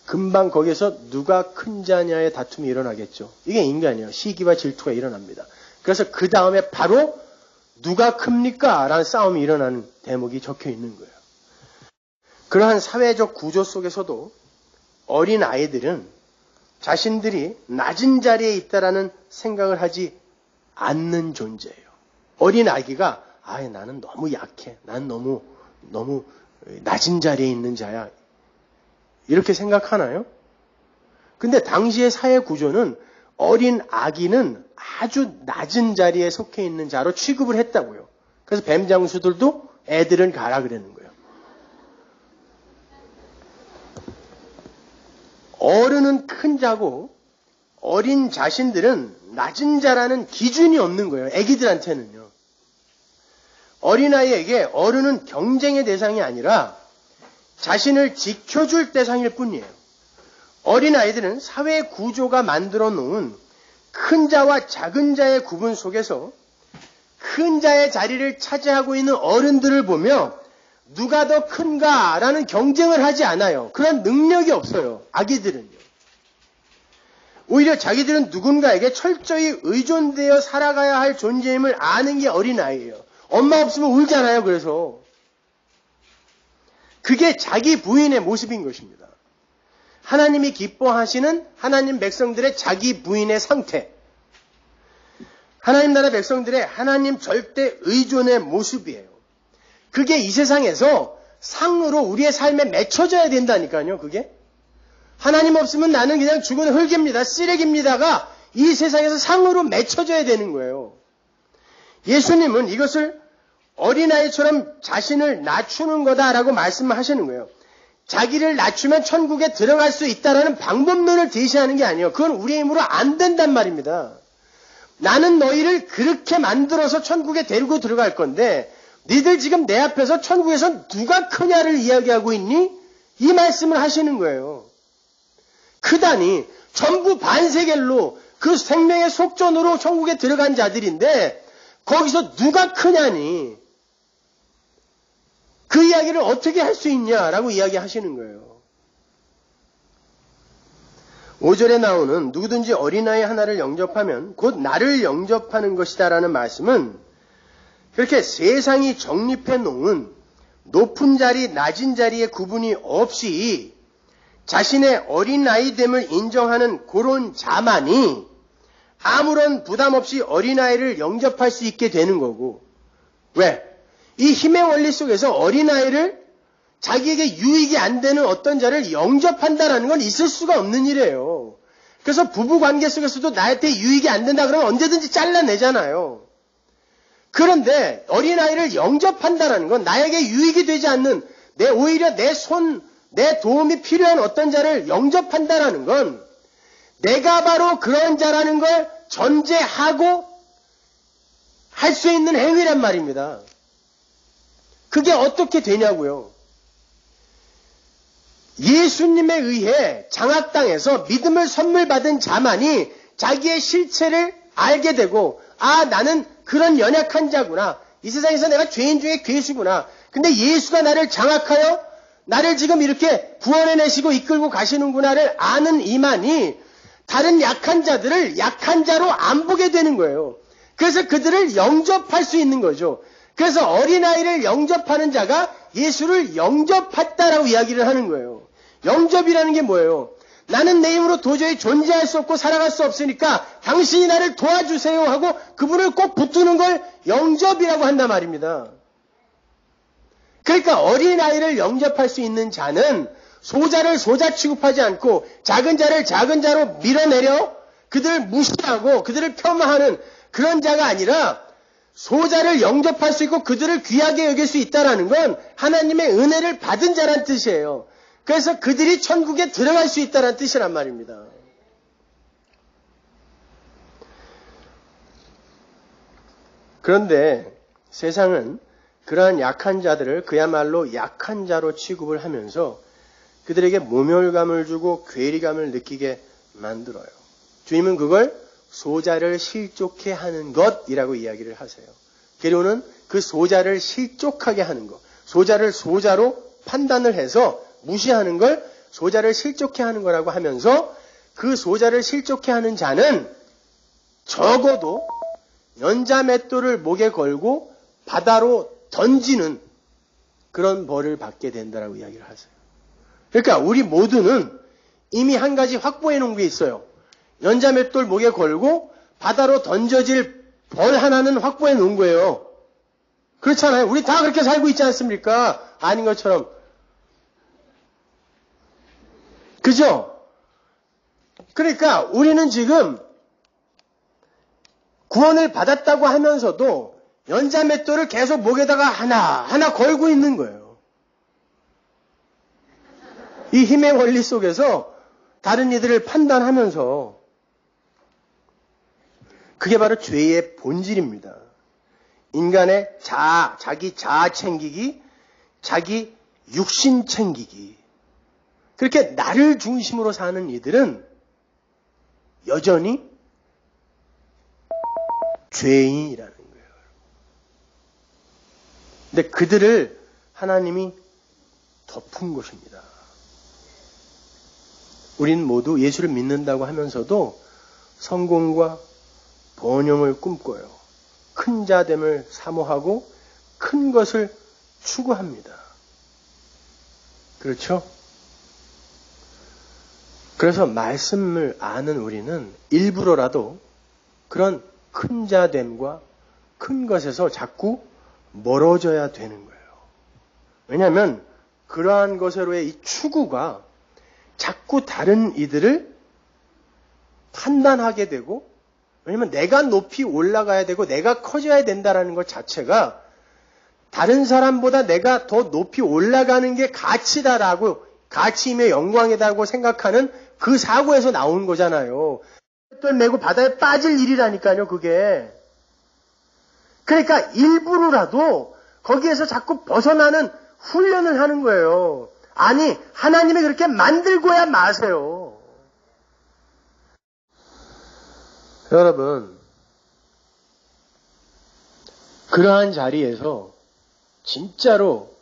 금방 거기서 누가 큰 자냐의 다툼이 일어나겠죠. 이게 인간이에요. 시기와 질투가 일어납니다. 그래서 그 다음에 바로 누가 큽니까? 라는 싸움이 일어나는 대목이 적혀 있는 거예요. 그러한 사회적 구조 속에서도 어린 아이들은 자신들이 낮은 자리에 있다라는 생각을 하지 않는 존재예요. 어린 아기가 나는 너무 약해. 난 너무 낮은 자리에 있는 자야. 이렇게 생각하나요? 근데 당시의 사회 구조는 어린 아기는 아주 낮은 자리에 속해 있는 자로 취급을 했다고요. 그래서 뱀장수들도 애들은 가라 그러는 거예요. 어른은 큰 자고 어린 자신들은 낮은 자라는 기준이 없는 거예요. 애기들한테는요. 어린아이에게 어른은 경쟁의 대상이 아니라 자신을 지켜줄 대상일 뿐이에요. 어린아이들은 사회 구조가 만들어 놓은 큰 자와 작은 자의 구분 속에서 큰 자의 자리를 차지하고 있는 어른들을 보며 누가 더 큰가라는 경쟁을 하지 않아요. 그런 능력이 없어요. 아기들은요. 오히려 자기들은 누군가에게 철저히 의존되어 살아가야 할 존재임을 아는 게 어린아이예요. 엄마 없으면 울잖아요. 그래서 그게 자기 부인의 모습인 것입니다. 하나님이 기뻐하시는 하나님 백성들의 자기 부인의 상태. 하나님 나라 백성들의 하나님 절대 의존의 모습이에요. 그게 이 세상에서 상으로 우리의 삶에 맺혀져야 된다니까요. 그게. 하나님 없으면 나는 그냥 죽은 흙입니다. 쓰레기입니다가 이 세상에서 상으로 맺혀져야 되는 거예요. 예수님은 이것을 어린아이처럼 자신을 낮추는 거다라고 말씀하시는 거예요. 자기를 낮추면 천국에 들어갈 수 있다라는 방법론을 제시하는 게 아니에요. 그건 우리의 힘으로 안 된단 말입니다. 나는 너희를 그렇게 만들어서 천국에 데리고 들어갈 건데 니들 지금 내 앞에서 천국에서 누가 크냐를 이야기하고 있니? 이 말씀을 하시는 거예요. 크다니 전부 반세겔로 그 생명의 속전으로 천국에 들어간 자들인데 거기서 누가 크냐니 그 이야기를 어떻게 할 수 있냐라고 이야기하시는 거예요. 5절에 나오는 누구든지 어린아이 하나를 영접하면 곧 나를 영접하는 것이다라는 말씀은 그렇게 세상이 정립해 놓은 높은 자리, 낮은 자리의 구분이 없이 자신의 어린아이됨을 인정하는 그런 자만이 아무런 부담 없이 어린아이를 영접할 수 있게 되는 거고. 왜? 이 힘의 원리 속에서 어린아이를 자기에게 유익이 안 되는 어떤 자를 영접한다는 건 있을 수가 없는 일이에요. 그래서 부부관계 속에서도 나한테 유익이 안 된다 그러면 언제든지 잘라내잖아요. 그런데 어린아이를 영접한다는 건 나에게 유익이 되지 않는 오히려 내 도움이 필요한 어떤 자를 영접한다는 건 내가 바로 그런 자라는 걸 전제하고 할 수 있는 행위란 말입니다. 그게 어떻게 되냐고요. 예수님에 의해 장학당에서 믿음을 선물 받은 자만이 자기의 실체를 알게 되고 나는 그런 연약한 자구나. 이 세상에서 내가 죄인 중에 괴수구나. 근데 예수가 나를 장학하여 나를 지금 이렇게 구원해내시고 이끌고 가시는구나를 아는 이만이 다른 약한 자들을 약한 자로 안 보게 되는 거예요. 그래서 그들을 영접할 수 있는 거죠. 그래서 어린아이를 영접하는 자가 예수를 영접했다라고 이야기를 하는 거예요. 영접이라는 게 뭐예요? 나는 내 힘으로 도저히 존재할 수 없고 살아갈 수 없으니까 당신이 나를 도와주세요 하고 그분을 꼭 붙드는 걸 영접이라고 한단 말입니다. 그러니까 어린아이를 영접할 수 있는 자는 소자를 소자 취급하지 않고 작은 자를 작은 자로 밀어내려 그들을 무시하고 그들을 폄하하는 그런 자가 아니라 소자를 영접할 수 있고 그들을 귀하게 여길 수 있다는 건 하나님의 은혜를 받은 자란 뜻이에요. 그래서 그들이 천국에 들어갈 수 있다는 뜻이란 말입니다. 그런데 세상은 그러한 약한 자들을 그야말로 약한 자로 취급을 하면서 그들에게 모멸감을 주고 괴리감을 느끼게 만들어요. 주님은 그걸 소자를 실족해 하는 것이라고 이야기를 하세요. 괴로는 그 소자를 실족하게 하는 것, 소자를 소자로 판단을 해서 무시하는 걸 소자를 실족해 하는 거라고 하면서 그 소자를 실족해 하는 자는 적어도 연자맷돌을 목에 걸고 바다로 던지는 그런 벌을 받게 된다라고 이야기를 하세요. 그러니까 우리 모두는 이미 한 가지 확보해 놓은 게 있어요. 연자맷돌 목에 걸고 바다로 던져질 벌 하나는 확보해 놓은 거예요. 그렇잖아요. 우리 다 그렇게 살고 있지 않습니까? 아닌 것처럼. 그죠? 그러니까 우리는 지금 구원을 받았다고 하면서도 연자맷돌을 계속 목에다가 하나 걸고 있는 거예요. 이 힘의 원리 속에서 다른 이들을 판단하면서 그게 바로 죄의 본질입니다. 인간의 자기 자아 챙기기, 자기 육신 챙기기. 그렇게 나를 중심으로 사는 이들은 여전히 죄인이라는 거예요. 근데 그들을 하나님이 덮은 것입니다. 우린 모두 예수를 믿는다고 하면서도 성공과 번영을 꿈꿔요. 큰 자됨을 사모하고 큰 것을 추구합니다. 그렇죠? 그래서 말씀을 아는 우리는 일부러라도 그런 큰 자됨과 큰 것에서 자꾸 멀어져야 되는 거예요. 왜냐하면 그러한 것으로의 이 추구가 자꾸 다른 이들을 판단하게 되고, 왜냐하면 내가 높이 올라가야 되고 내가 커져야 된다는 것 자체가 다른 사람보다 내가 더 높이 올라가는 게 가치다라고, 가치이며 영광이다고 생각하는 그 사고에서 나온 거잖아요. 또 메고 바다에 빠질 일이라니까요, 그게. 그러니까 일부러라도 거기에서 자꾸 벗어나는 훈련을 하는 거예요. 아니, 하나님이 그렇게 만들고야 마세요. 여러분, 그러한 자리에서 진짜로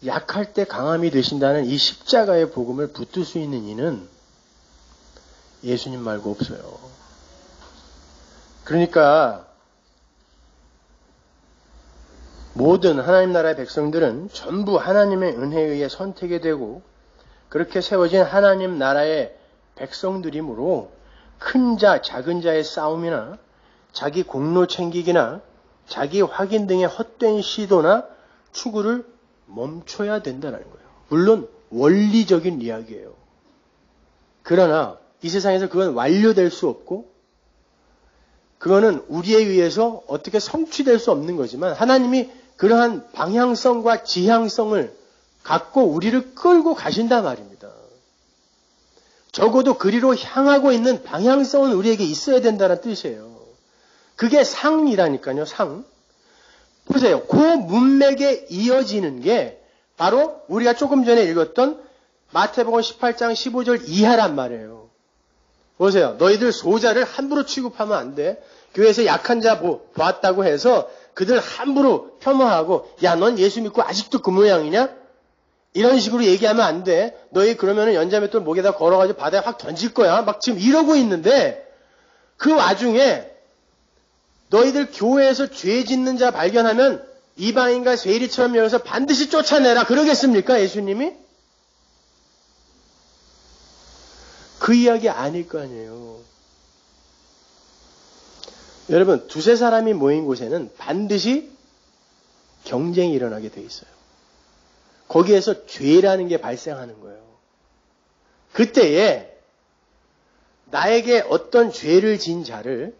약할 때 강함이 되신다는 이 십자가의 복음을 붙들 수 있는 이는 예수님 말고 없어요. 그러니까 모든 하나님 나라의 백성들은 전부 하나님의 은혜에 의해 선택이 되고 그렇게 세워진 하나님 나라의 백성들이므로 큰 자, 작은 자의 싸움이나 자기 공로 챙기기나 자기 확인 등의 헛된 시도나 추구를 멈춰야 된다는 거예요. 물론 원리적인 이야기예요. 그러나 이 세상에서 그건 완료될 수 없고 그거는 우리에 의해서 어떻게 성취될 수 없는 거지만 하나님이 그러한 방향성과 지향성을 갖고 우리를 끌고 가신단 말입니다. 적어도 그리로 향하고 있는 방향성은 우리에게 있어야 된다는 뜻이에요. 그게 상이라니까요, 상. 보세요. 그 문맥에 이어지는 게 바로 우리가 조금 전에 읽었던 마태복음 18장 15절 이하란 말이에요. 보세요. 너희들 소자를 함부로 취급하면 안 돼. 교회에서 약한 자 보았다고 해서 그들 함부로 폄하하고 야, 넌 예수 믿고 아직도 그 모양이냐? 이런 식으로 얘기하면 안 돼. 너희 그러면은 연자맷돌 목에다 걸어가지고 바다에 확 던질 거야. 막 지금 이러고 있는데 그 와중에 너희들 교회에서 죄 짓는 자 발견하면 이방인과 세리처럼 여기서 반드시 쫓아내라. 그러겠습니까? 예수님이? 그 이야기 아닐 거 아니에요. 여러분, 두세 사람이 모인 곳에는 반드시 경쟁이 일어나게 돼 있어요. 거기에서 죄라는 게 발생하는 거예요. 그때에 나에게 어떤 죄를 진 자를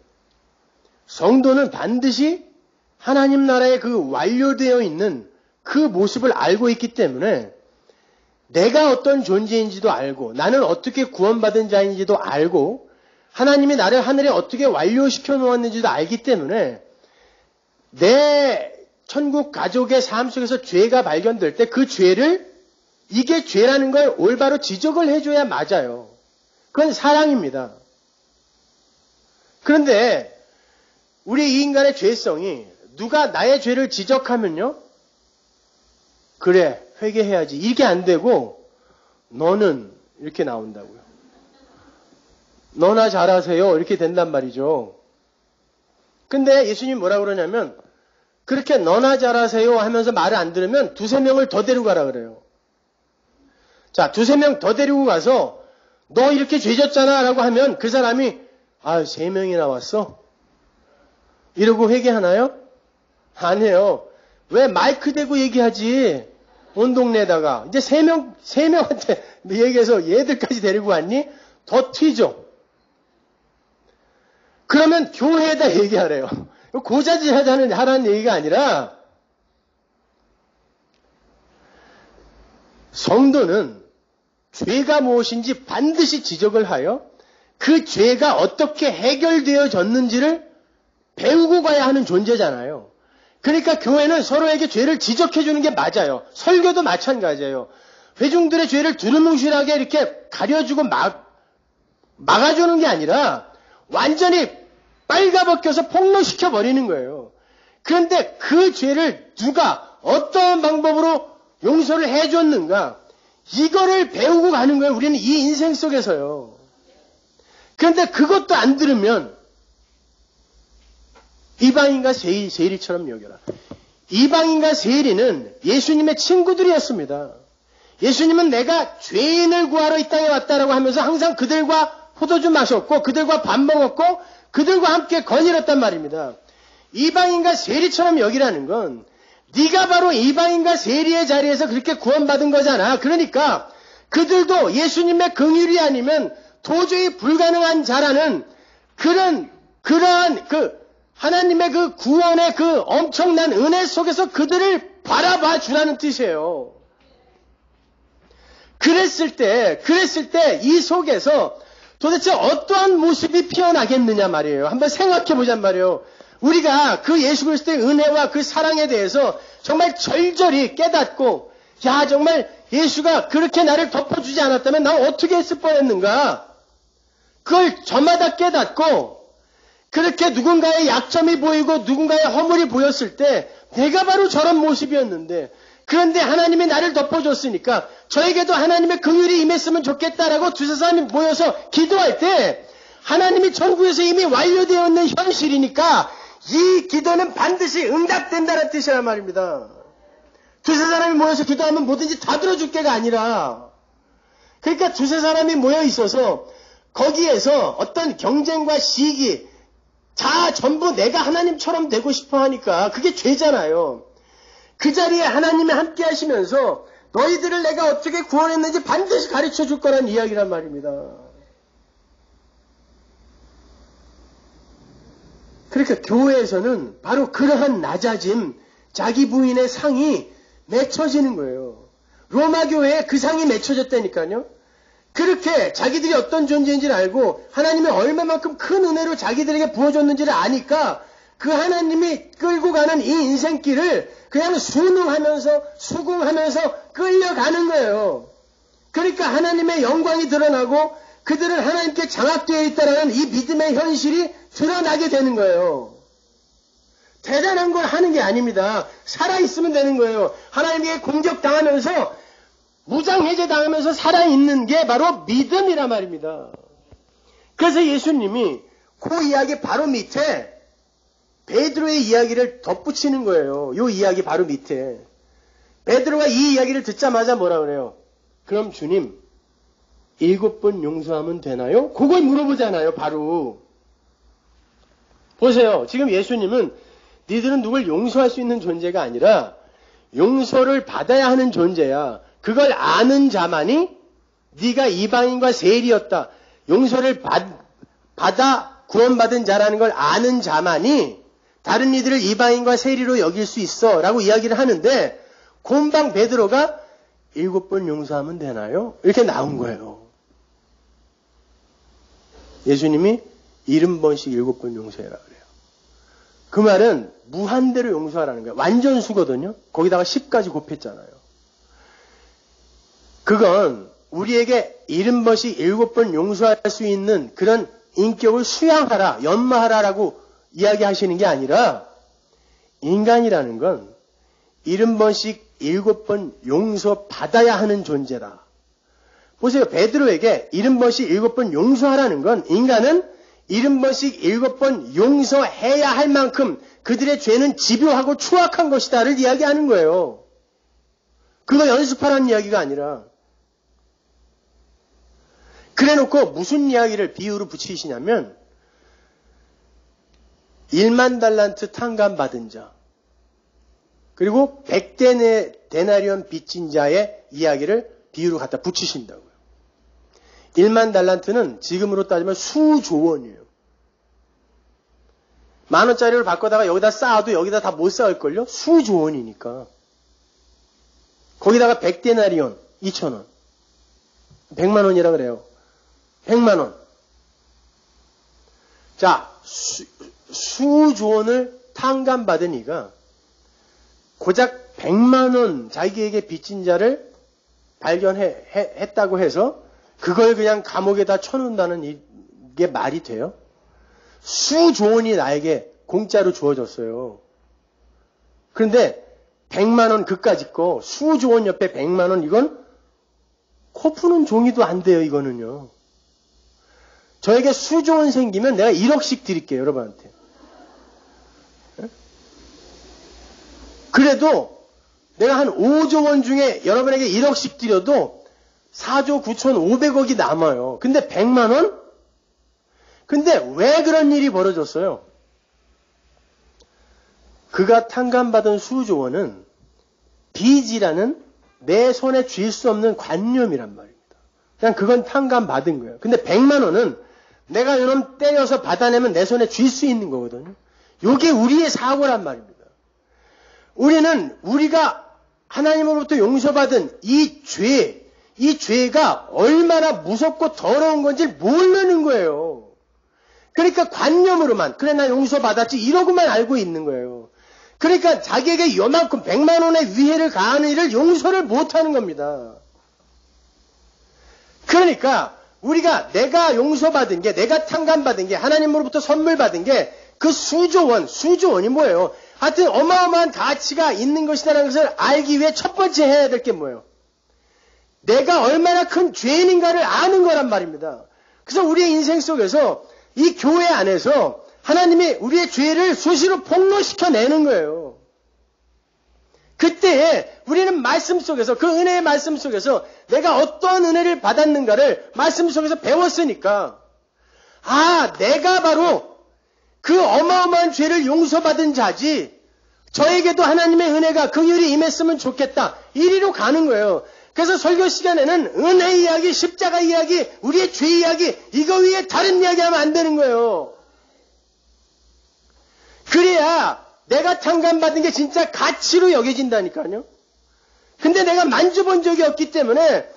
성도는 반드시 하나님 나라에 그 완료되어 있는 그 모습을 알고 있기 때문에 내가 어떤 존재인지도 알고 나는 어떻게 구원받은 자인지도 알고 하나님이 나를 하늘에 어떻게 완료시켜 놓았는지도 알기 때문에 내 천국 가족의 삶 속에서 죄가 발견될 때 그 죄를 이게 죄라는 걸 올바로 지적을 해줘야 맞아요. 그건 사랑입니다. 그런데 우리 이 인간의 죄성이 누가 나의 죄를 지적하면요. 그래, 회개해야지. 이게 안 되고 너는 이렇게 나온다고요. 너나 잘하세요. 이렇게 된단 말이죠. 근데 예수님 뭐라 그러냐면 그렇게 너나 잘하세요 하면서 말을 안 들으면 두세 명을 더 데리고 가라 그래요. 자, 두세 명 더 데리고 가서 너 이렇게 죄졌잖아 라고 하면 그 사람이 세 명이나 왔어? 이러고 회개하나요? 아니에요. 왜 마이크 대고 얘기하지? 온 동네에다가. 이제 세 명한테 얘기해서 얘들까지 데리고 왔니? 더 튀죠. 그러면 교회에다 얘기하래요. 고자질 하라는 얘기가 아니라 성도는 죄가 무엇인지 반드시 지적을 하여 그 죄가 어떻게 해결되어졌는지를 배우고 가야 하는 존재잖아요. 그러니까 교회는 서로에게 죄를 지적해 주는 게 맞아요. 설교도 마찬가지예요. 회중들의 죄를 두루뭉실하게 이렇게 가려주고 막아주는 게 아니라 완전히 빨가벗겨서 폭로시켜 버리는 거예요. 그런데 그 죄를 누가 어떤 방법으로 용서를 해줬는가 이거를 배우고 가는 거예요. 우리는 이 인생 속에서요. 그런데 그것도 안 들으면 이방인과 세리처럼 여겨라. 이방인과 세리는 예수님의 친구들이었습니다. 예수님은 내가 죄인을 구하러 이 땅에 왔다라고 하면서 항상 그들과 포도주 마셨고 그들과 밥 먹었고 그들과 함께 거닐었단 말입니다. 이방인과 세리처럼 여기라는 건 네가 바로 이방인과 세리의 자리에서 그렇게 구원받은 거잖아. 그러니까 그들도 예수님의 긍휼이 아니면 도저히 불가능한 자라는 그러한 하나님의 그 구원의 그 엄청난 은혜 속에서 그들을 바라봐 주라는 뜻이에요. 그랬을 때 이 속에서 도대체 어떠한 모습이 피어나겠느냐 말이에요. 한번 생각해 보잔 말이에요. 우리가 그 예수 그리스도의 은혜와 그 사랑에 대해서 정말 절절히 깨닫고 정말 예수가 그렇게 나를 덮어주지 않았다면 나 어떻게 했을 뻔했는가. 그걸 저마다 깨닫고 그렇게 누군가의 약점이 보이고 누군가의 허물이 보였을 때 내가 바로 저런 모습이었는데 그런데 하나님이 나를 덮어줬으니까 저에게도 하나님의 긍휼이 임했으면 좋겠다라고 두세 사람이 모여서 기도할 때 하나님이 천국에서 이미 완료되어 있는 현실이니까 이 기도는 반드시 응답된다는 뜻이란 말입니다. 두세 사람이 모여서 기도하면 뭐든지 다 들어줄 게가 아니라 그러니까 두세 사람이 모여 있어서 거기에서 어떤 경쟁과 시기 전부 내가 하나님처럼 되고 싶어 하니까 그게 죄잖아요. 그 자리에 하나님이 함께 하시면서 너희들을 내가 어떻게 구원했는지 반드시 가르쳐 줄 거란 이야기란 말입니다. 그러니까 교회에서는 바로 그러한 낮아짐, 자기 부인의 상이 맺혀지는 거예요. 로마 교회에 그 상이 맺혀졌다니까요. 그렇게 자기들이 어떤 존재인지를 알고 하나님이 얼마만큼 큰 은혜로 자기들에게 부어줬는지를 아니까 그 하나님이 끌고 가는 이 인생길을 그냥 순응하면서 수긍하면서 끌려가는 거예요. 그러니까 하나님의 영광이 드러나고 그들은 하나님께 장악되어 있다는 이 믿음의 현실이 드러나게 되는 거예요. 대단한 걸 하는 게 아닙니다. 살아있으면 되는 거예요. 하나님에게 공격당하면서 무장해제 당하면서 살아있는 게 바로 믿음이란 말입니다. 그래서 예수님이 그 이야기 바로 밑에 베드로의 이야기를 덧붙이는 거예요. 이 이야기 바로 밑에. 베드로가 이 이야기를 듣자마자 뭐라 그래요? 그럼 주님, 7번 용서하면 되나요? 그걸 물어보잖아요, 바로. 보세요. 지금 예수님은 니들은 누굴 용서할 수 있는 존재가 아니라 용서를 받아야 하는 존재야. 그걸 아는 자만이 네가 이방인과 세리였다. 용서를 받아 구원받은 자라는 걸 아는 자만이 다른 이들을 이방인과 세리로 여길 수 있어 라고 이야기를 하는데 곰방 베드로가 7번 용서하면 되나요? 이렇게 나온 거예요. 예수님이 70번씩 7번 용서해라 그래요. 그 말은 무한대로 용서하라는 거예요. 완전수거든요. 거기다가 10까지 곱했잖아요. 그건 우리에게 70번씩 7번 용서할 수 있는 그런 인격을 수양하라, 연마하라라고 이야기하시는 게 아니라 인간이라는 건 70번씩 7번 용서받아야 하는 존재다. 보세요. 베드로에게 70번씩 7번 용서하라는 건 인간은 70번씩 7번 용서해야 할 만큼 그들의 죄는 집요하고 추악한 것이다를 이야기하는 거예요. 그거 연습하라는 이야기가 아니라. 그래놓고 무슨 이야기를 비유로 붙이시냐면 1만 달란트 탕감 받은 자 그리고 100데나리온 빚진 자의 이야기를 비유로 갖다 붙이신다고요. 1만 달란트는 지금으로 따지면 수조 원이에요. 10,000원짜리를 바꿔다가 여기다 쌓아도 여기다 다 못 쌓을걸요? 수조 원이니까. 거기다가 100데나리온 2,000원. 100만 원이라 그래요. 100만 원. 자, 수조 원을 탕감받은 이가 고작 100만 원 자기에게 빚진 자를 발견했다고 해서 그걸 그냥 감옥에다 쳐놓는다는 이게 말이 돼요? 수조 원이 나에게 공짜로 주어졌어요. 그런데 100만 원 그까짓 거 수조 원 옆에 100만 원 이건 코 푸는 종이도 안 돼요. 이거는요. 저에게 수조 원 생기면 내가 1억씩 드릴게요. 여러분한테. 그래도 내가 한 5조 원 중에 여러분에게 1억씩 드려도 4조 9,500억이 남아요. 근데 100만 원? 근데 왜 그런 일이 벌어졌어요? 그가 탕감받은 수조 원은 빚이라는 내 손에 쥘 수 없는 관념이란 말입니다. 그냥 그건 탕감받은 거예요. 근데 100만 원은 내가 이놈 때려서 받아내면 내 손에 쥘 수 있는 거거든요. 이게 우리의 사고란 말입니다. 우리는 우리가 하나님으로부터 용서받은 이 죄가 얼마나 무섭고 더러운 건지 모르는 거예요. 그러니까 관념으로만 그래 나 용서받았지 이러고만 알고 있는 거예요. 그러니까 자기에게 요만큼 100만 원의 위해를 가하는 일을 용서를 못하는 겁니다. 그러니까 우리가 내가 용서받은 게 내가 탕감받은 게 하나님으로부터 선물 받은 게 그 수조 원이 뭐예요? 하여튼 어마어마한 가치가 있는 것이다라는 것을 알기 위해 첫 번째 해야 될 게 뭐예요? 내가 얼마나 큰 죄인인가를 아는 거란 말입니다. 그래서 우리의 인생 속에서 이 교회 안에서 하나님이 우리의 죄를 수시로 폭로시켜내는 거예요. 그때에 우리는 말씀 속에서 그 은혜의 말씀 속에서 내가 어떠한 은혜를 받았는가를 말씀 속에서 배웠으니까 내가 바로 그 어마어마한 죄를 용서받은 자지 저에게도 하나님의 은혜가 긍휼이 임했으면 좋겠다. 이리로 가는 거예요. 그래서 설교 시간에는 은혜 이야기, 십자가 이야기, 우리의 죄 이야기 이거 위에 다른 이야기하면 안 되는 거예요. 그래야 내가 탕감받은 게 진짜 가치로 여겨진다니까요. 근데 내가 만져본 적이 없기 때문에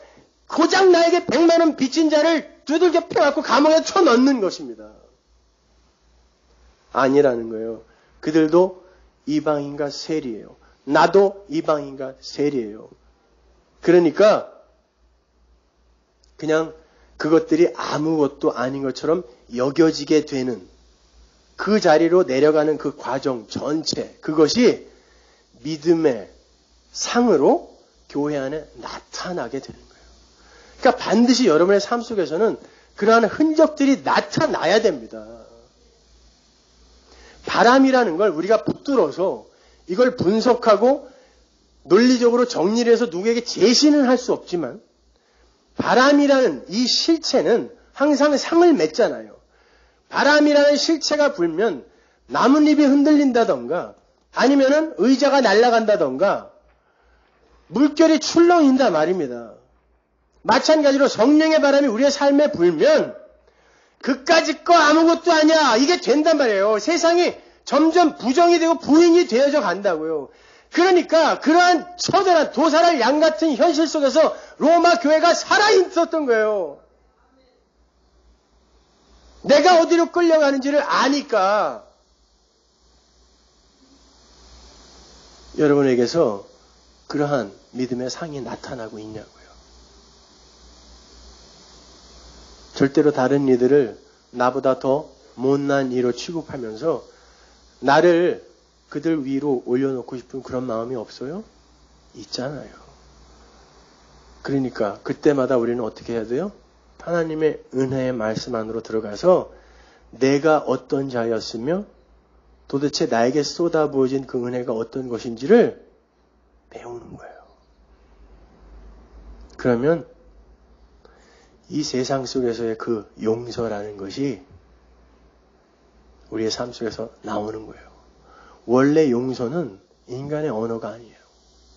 고작 나에게 100만 원 빚진 자를 두들겨 펴갖고 감옥에 쳐넣는 것입니다. 아니라는 거예요. 그들도 이방인과 세리예요. 나도 이방인과 세리예요. 그러니까 그냥 그것들이 아무것도 아닌 것처럼 여겨지게 되는 그 자리로 내려가는 그 과정 전체 그것이 믿음의 상으로 교회 안에 나타나게 되는 거예요. 그러니까 반드시 여러분의 삶 속에서는 그러한 흔적들이 나타나야 됩니다. 바람이라는 걸 우리가 붙들어서 이걸 분석하고 논리적으로 정리를 해서 누구에게 제시는 할 수 없지만 바람이라는 이 실체는 항상 상을 맺잖아요. 바람이라는 실체가 불면 나뭇잎이 흔들린다던가 아니면은 의자가 날아간다던가 물결이 출렁인다 말입니다. 마찬가지로 성령의 바람이 우리의 삶에 불면 그까짓 거 아무것도 아니야. 이게 된단 말이에요. 세상이 점점 부정이 되고 부인이 되어져 간다고요. 그러니까 그러한 처절한 도살할 양 같은 현실 속에서 로마 교회가 살아있었던 거예요. 내가 어디로 끌려가는지를 아니까 여러분에게서 그러한 믿음의 상이 나타나고 있냐고요. 절대로 다른 이들을 나보다 더 못난 이로 취급하면서 나를 그들 위로 올려놓고 싶은 그런 마음이 없어요? 있잖아요. 그러니까 그때마다 우리는 어떻게 해야 돼요? 하나님의 은혜의 말씀 안으로 들어가서 내가 어떤 자였으며 도대체 나에게 쏟아부어진 그 은혜가 어떤 것인지를 배우는 거예요. 그러면 이 세상 속에서의 그 용서라는 것이 우리의 삶 속에서 나오는 거예요. 원래 용서는 인간의 언어가 아니에요.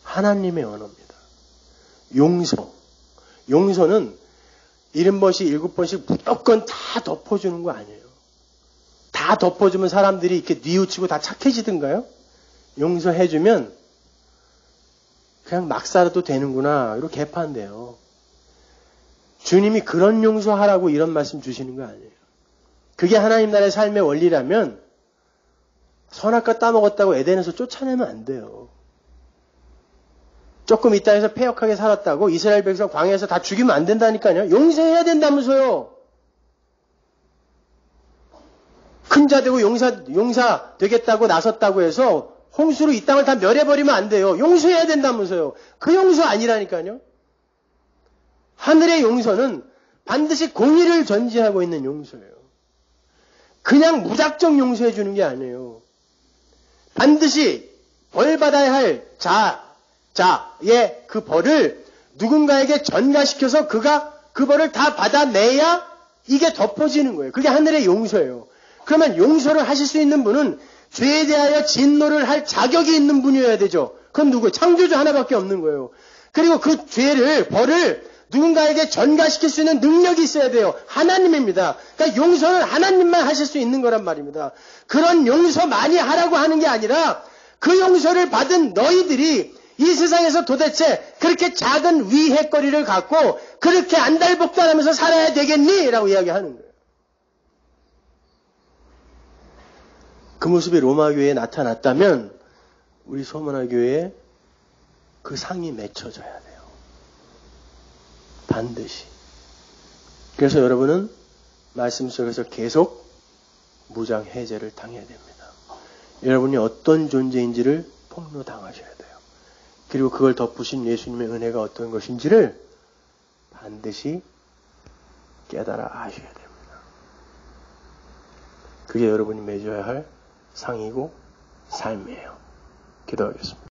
하나님의 언어입니다. 용서는 70번씩 7번씩 무조건 다 덮어주는 거 아니에요. 다 덮어주면 사람들이 이렇게 뉘우치고 다 착해지든가요? 용서해주면 그냥 막 살아도 되는구나 이렇게 개판돼요. 주님이 그런 용서하라고 이런 말씀 주시는 거 아니에요. 그게 하나님 나라의 삶의 원리라면 선악과 따먹었다고 에덴에서 쫓아내면 안 돼요. 조금 있다 해서 패역하게 살았다고 이스라엘 백성 광야에서 다 죽이면 안 된다니까요. 용서해야 된다면서요. 큰 자 되고 용사 되겠다고 나섰다고 해서 홍수로 이 땅을 다 멸해버리면 안 돼요. 용서해야 된다면서요. 그 용서 아니라니까요. 하늘의 용서는 반드시 공의를 전제하고 있는 용서예요. 그냥 무작정 용서해 주는 게 아니에요. 반드시 벌 받아야 할 자의 그 벌을 누군가에게 전가시켜서 그가 그 벌을 다 받아내야 이게 덮어지는 거예요. 그게 하늘의 용서예요. 그러면 용서를 하실 수 있는 분은 죄에 대하여 진노를 할 자격이 있는 분이어야 되죠. 그건 누구예요? 창조주 하나밖에 없는 거예요. 그리고 그 벌을 누군가에게 전가시킬 수 있는 능력이 있어야 돼요. 하나님입니다. 그러니까 용서는 하나님만 하실 수 있는 거란 말입니다. 그런 용서 많이 하라고 하는 게 아니라 그 용서를 받은 너희들이 이 세상에서 도대체 그렇게 작은 위해거리를 갖고 그렇게 안달복달하면서 살아야 되겠니? 라고 이야기하는 거예요. 그 모습이 로마 교회에 나타났다면 우리 소문화 교회에 그 상이 맺혀져야 돼요. 반드시. 그래서 여러분은 말씀 속에서 계속 무장 해제를 당해야 됩니다. 여러분이 어떤 존재인지를 폭로당하셔야 돼요. 그리고 그걸 덮으신 예수님의 은혜가 어떤 것인지를 반드시 깨달아 아셔야 됩니다. 그게 여러분이 맺어야 할 상이고 삶이에요. 기도하겠습니다.